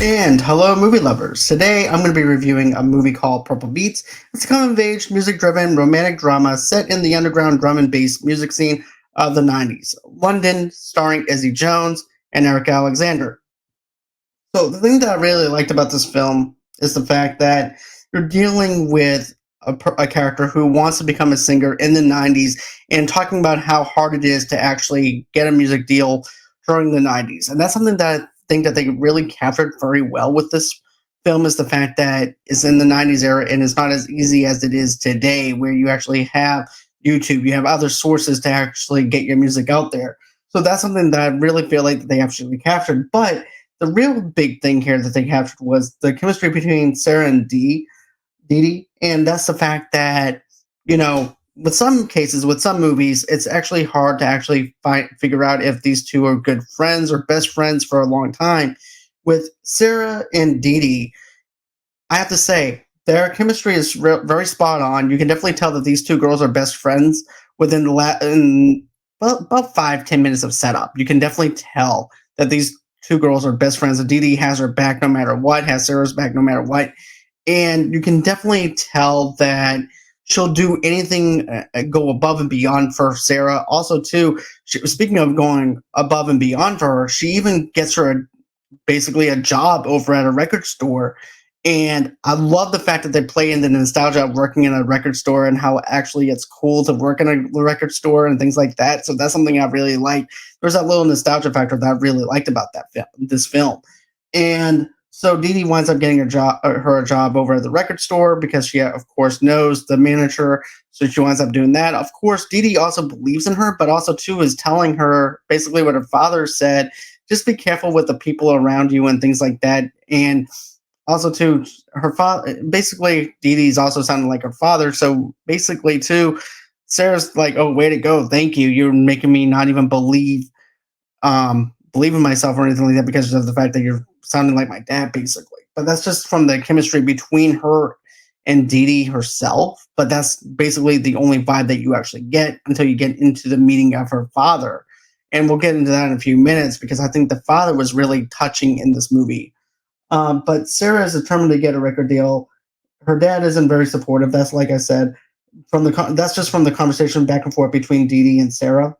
And hello, movie lovers. Today I'm going to be reviewing a movie called Purple Beatz. It's a coming of age, music driven, romantic drama set in the underground drum and bass music scene of the 90s. London, starring Izzy Jones and Eric Alexander. So, the thing that I really liked about this film is the fact that you're dealing with a character who wants to become a singer in the 90s and talking about how hard it is to actually get a music deal during the 90s. And that's something that I think that they really captured very well with this film is the fact that it's in the 90s era and it's not as easy as it is today where you actually have YouTube, you have other sources to actually get your music out there. So that's something that I really feel like that they actually captured. But the real big thing here that they captured was the chemistry between Sarah and Dee, and that's the fact that with some cases, with some movies, it's actually hard to actually figure out if these two are good friends or best friends for a long time. With Sarah and Dee, I have to say their chemistry is very spot on. You can definitely tell that these two girls are best friends within in about 5-10 minutes of setup. You can definitely tell that these two girls are best friends. And Dee has her back no matter what, has Sarah's back no matter what, and you can definitely tell that she'll do anything, go above and beyond for Sarah. Also, too, speaking of going above and beyond for her, she even gets her basically a job over at a record store. And I love the fact that they play in the nostalgia of working in a record store and how actually it's cool to work in a record store and things like that. So that's something I really liked. There's that little nostalgia factor that I really liked about this film. And so Dee winds up getting her a job over at the record store because she, of course, knows the manager. So she winds up doing that. Of course, Dee also believes in her, but also too is telling her basically what her father said. Just be careful with the people around you and things like that. And also too, her father basically Dee also sounding like her father. So basically too, Sarah's like, "Oh, way to go! Thank you. You're making me not even believe in myself or anything like that because of the fact that you're sounding like my dad, basically." But that's just from the chemistry between her and Dee herself. But that's basically the only vibe that you actually get until you get into the meeting of her father. And we'll get into that in a few minutes because I think the father was really touching in this movie. But Sarah is determined to get a record deal. Her dad isn't very supportive. That's like I said, that's just from the conversation back and forth between Dee and Sarah.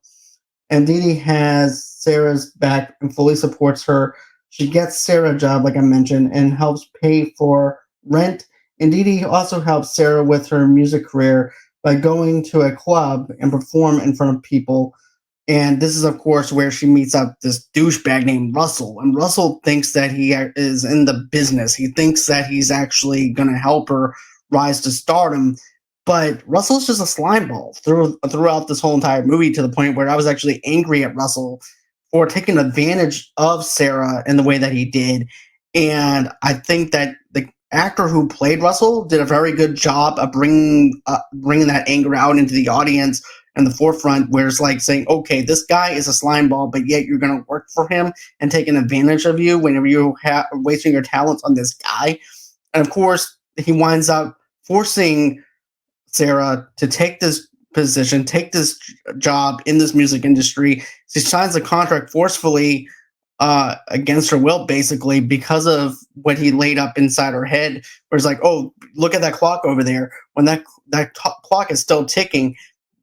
And Dee has Sarah's back and fully supports her. She gets Sarah a job, like I mentioned, and helps pay for rent. And Dee also helps Sarah with her music career by going to a club and perform in front of people. And this is, of course, where she meets up this douchebag named Russell. And Russell thinks that he is in the business. He thinks that he's actually going to help her rise to stardom. But Russell's just a slime ball throughout this whole entire movie to the point where I was actually angry at Russell for taking advantage of Sarah in the way that he did. And I think that the actor who played Russell did a very good job of bringing that anger out into the audience in the forefront, where it's like saying, okay, this guy is a slime ball, but yet you're going to work for him and taking advantage of you whenever you have wasting your talents on this guy. And of course, he winds up forcing Sarah to take this position, take this job in this music industry. She signs a contract forcefully against her will, basically, because of what he laid up inside her head. Where it's like, oh, look at that clock over there. When that clock is still ticking,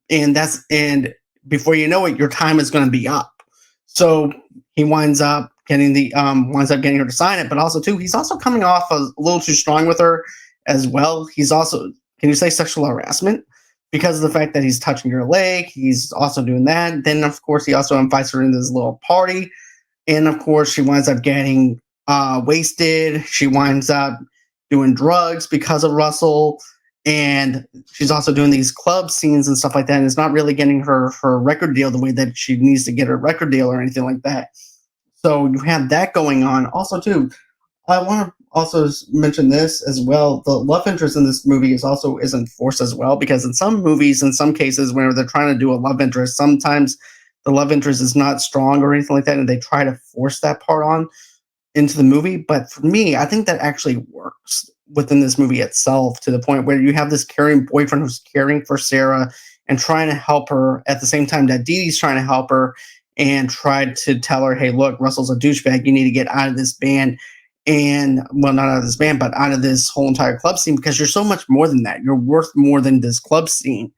and before you know it, your time is going to be up. So he winds up getting her to sign it, but also too, he's also coming off a little too strong with her as well. He's also, can you say sexual harassment? Because of the fact that he's touching her leg, he's also doing that. Then, of course, he also invites her into this little party. And, of course, she winds up getting wasted. She winds up doing drugs because of Russell. And she's also doing these club scenes and stuff like that. And it's not really getting her record deal the way that she needs to get her record deal or anything like that. So you have that going on. Also, too, I want to also mention this as well. The love interest in this movie isn't forced as well, because in some movies, in some cases, where they're trying to do a love interest, sometimes the love interest is not strong or anything like that, and they try to force that part on into the movie. But for me, I think that actually works within this movie itself, to the point where you have this caring boyfriend who's caring for Sarah and trying to help her at the same time that Dee's trying to help her and tried to tell her, hey, look, Russell's a douchebag. You need to get out of this band. and well, not out of this band, but out of this whole entire club scene because you're so much more than that. You're worth more than this club scene.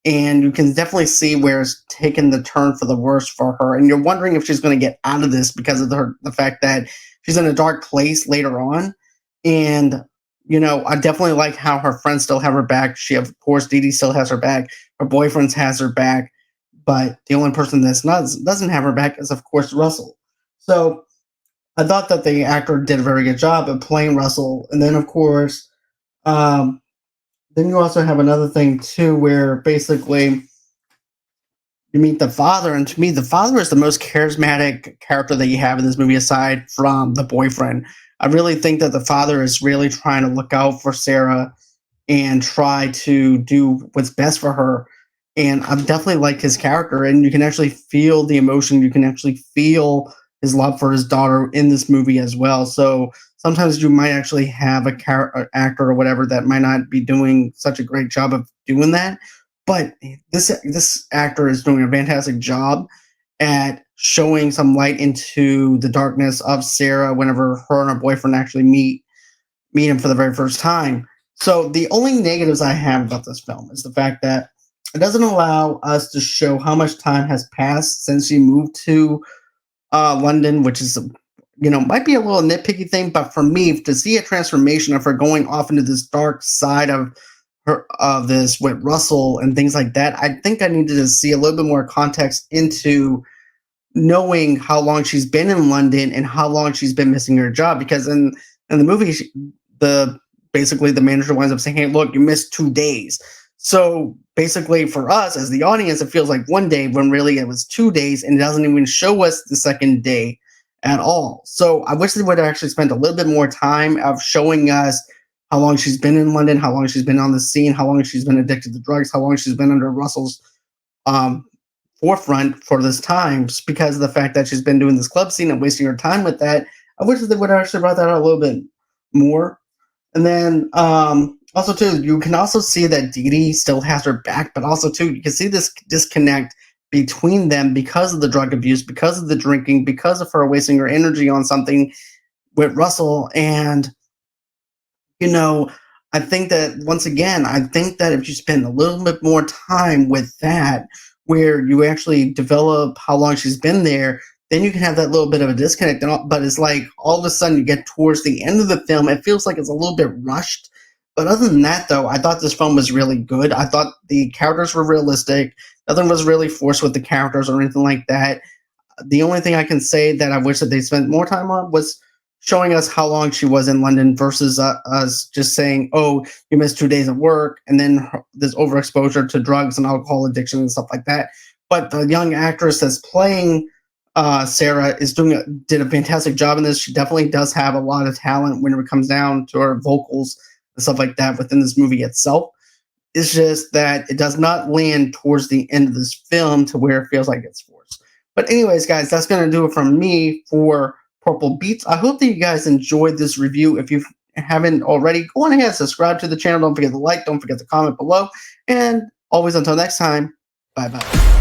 And you can definitely see where it's taken the turn for the worse for her. And you're wondering if she's going to get out of this because of the fact that she's in a dark place later on. And, I definitely like how her friends still have her back. She, of course, Dee Dee still has her back. Her boyfriend has her back. But the only person that's not doesn't have her back is, of course, Russell. So I thought that the actor did a very good job of playing Russell. And then, of course, um, then you also have another thing too, where basically you meet the father, and to me, the father is the most charismatic character that you have in this movie, aside from the boyfriend. I really think that the father is really trying to look out for Sarah and try to do what's best for her. And I definitely like his character, and you can actually feel the emotion. You can actually feel his love for his daughter in this movie as well. So sometimes you might actually have a character actor or whatever that might not be doing such a great job of doing that, but this actor is doing a fantastic job at showing some light into the darkness of Sarah whenever her and her boyfriend actually meet him for the very first time. So the only negatives I have about this film is the fact that it doesn't allow us to show how much time has passed since she moved to London, which is might be a little nitpicky thing, but for me to see a transformation of her going off into this dark side of her of this with Russell and things like that, I think I needed to see a little bit more context into knowing how long she's been in London and how long she's been missing her job. Because in the movie, the basically the manager winds up saying, "Hey, look, you missed 2 days." So basically, for us as the audience, it feels like 1 day when really it was 2 days, and it doesn't even show us the second day at all. So I wish they would have actually spent a little bit more time of showing us how long she's been in London, how long she's been on the scene, how long she's been addicted to drugs, how long she's been under Russell's um, forefront for this time, just because of the fact that she's been doing this club scene and wasting her time with that. I wish that they would have actually brought that out a little bit more. And then also too, you can also see that Dee Dee still has her back, but also too, you can see this disconnect between them because of the drug abuse, because of the drinking, because of her wasting her energy on something with Russell. And I think that once again, I think that if you spend a little bit more time with that, where you actually develop how long she's been there, then you can have that little bit of a disconnect. But it's like all of a sudden you get towards the end of the film, it feels like it's a little bit rushed. But other than that, though, I thought this film was really good. I thought the characters were realistic. Nothing was really forced with the characters or anything like that. The only thing I can say that I wish that they spent more time on was showing us how long she was in London versus us just saying, "Oh, you missed 2 days of work," and then this overexposure to drugs and alcohol addiction and stuff like that. But the young actress that's playing Sarah did a fantastic job in this. She definitely does have a lot of talent when it comes down to her vocals and stuff like that within this movie itself. It's just that it does not land towards the end of this film to where it feels like it's forced. But anyways, guys, that's going to do it from me for Purple Beatz. I hope that you guys enjoyed this review. If you haven't already, go on ahead, subscribe to the channel. Don't forget to like, don't forget to comment below. And always until next time, bye-bye.